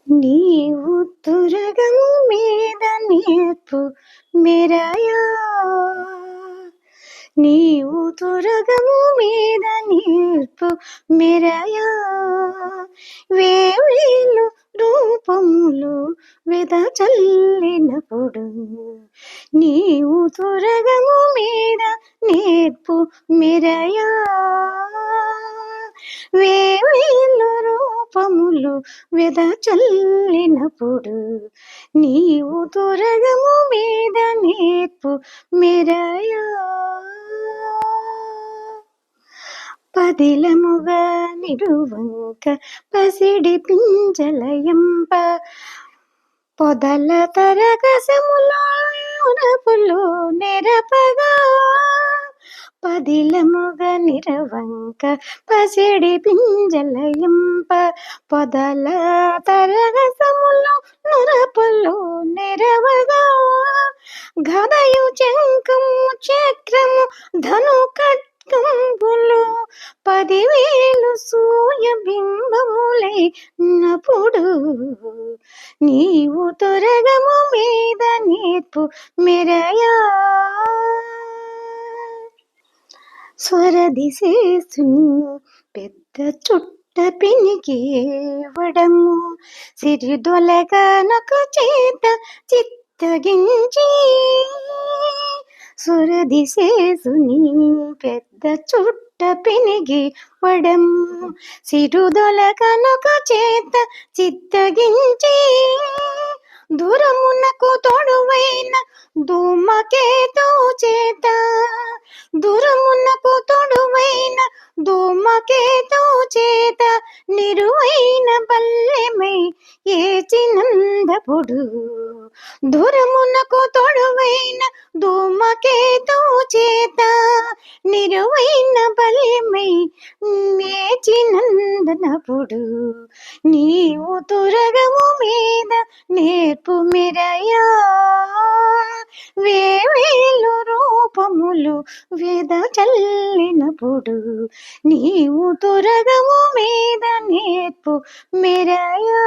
నీవు తురగము మీద నేర్పు మెరయా, నీవు తురగము మీద నేర్పు మెరయా, వేవేలు రూపములు వెదజల్లినప్పుడు నీవు తురగము మీద నేర్పు మెరయా, వేవేలు రూపములు వెదజల్లినప్పుడు నీవు తురగము మీద నేర్పు మెరయా. పదిలముగా నిడువంక పసిడి పింజలయంప పొదల తరగసములో ఉనపులు నెరపగా, పదిలముగా నిరవంక పసిడి పింజలయంప పొదల తరగసములో నురపులు నెరవగా, గదయు శంఖము చక్రము ధను ఖడ్గంబులు 10,000 సూర్య బింబములై నప్పుడు నీవు తురగము మీద నేర్పు మెరయా. స్వరదిశేసుని పెద్ద చుట్ట పినికేవడము సిరిదొలగనొక చేత చిత్తగించి, స్వరదిశేసుని పెద్ద చుట్ట పినిగి వడము సిరుదొలగనొక చేత చిత్తగించి, దూరమునకు తోడువైన ధూమకేతు చేత, దూరమునకు తోడువైన ధూమకేతు చేత నిరువైన బల్లెమై ఏచినందపుడు, దూరమునకు తోడువైన ధూమకేతు చేత నిరువైన బల్లెమై ఏచినందనప్పుడు నీవు తురగము మీద నేర్పు మెరయా, వేవేలు రూపములు వెదజల్లినప్పుడు నీవు తురగము మీద నేర్పు మెరయా.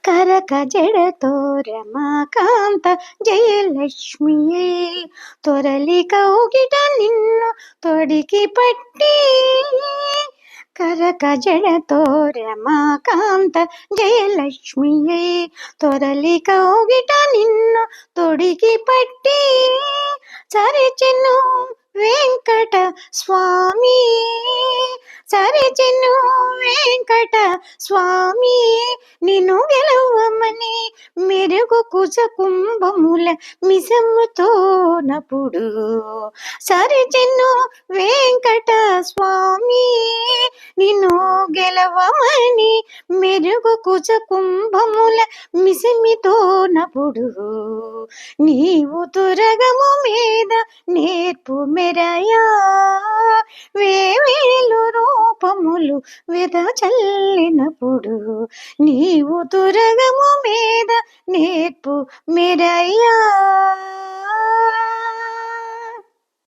కరక జడతో రమాకాంత జయలక్ష్మియే తొరలి కౌగిట నిన్ను తొడికి పట్టి, కరక జడతో రమాకాంత జయలక్ష్మియే తొరలి కౌగిట నిన్ను తొడికి పట్టి, సరిచెను వెంకట స్వామి, సరిచెను వెంకట స్వామి నిన్ను గెలవమని మెరుగు కుజ కుంభముల మిసముతో నప్పుడు, సరిచెను వెంకట స్వామి నిన్ను గెలవమని మెరుగు కుజ కుంభముల మిసమితో నప్పుడు నీవు తురగము మీద నేర్పు మెరయా, వేవేలు రూపములు వెదజల్లినప్పుడు నీవు తురగము మీద నేర్పు మెరయా.